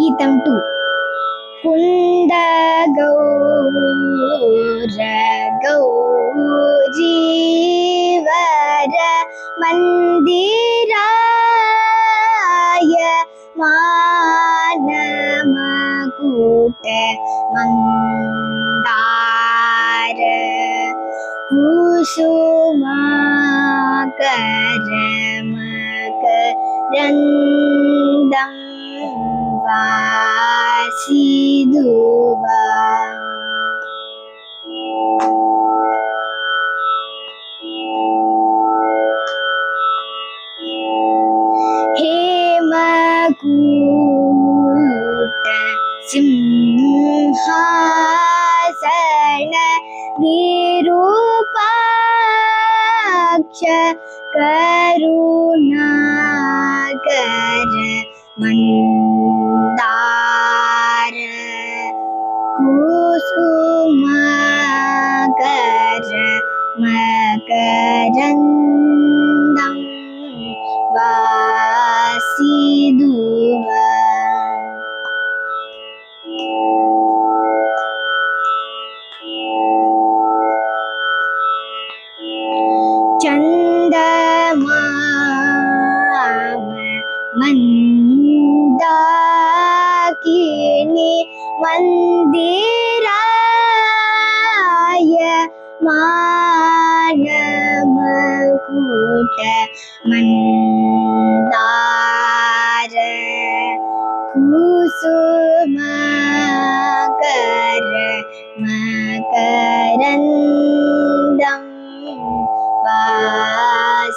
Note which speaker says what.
Speaker 1: गीतं 2 कुन्दगौर गौरीवर मन्दिराय मानमकुट मन्दार कुसुमाकर मकरन्दं वासिधुवा हेमकूट सिंहासन विरूपाक्ष करुणाकर मन्दार कुसुमाकर मकरन्दं वासिधुवा चन्दमाम मन्दाकिनी मन्दिराय मानमकुट मन्दार कुसुमाकर मकरन्दं वासिधुवा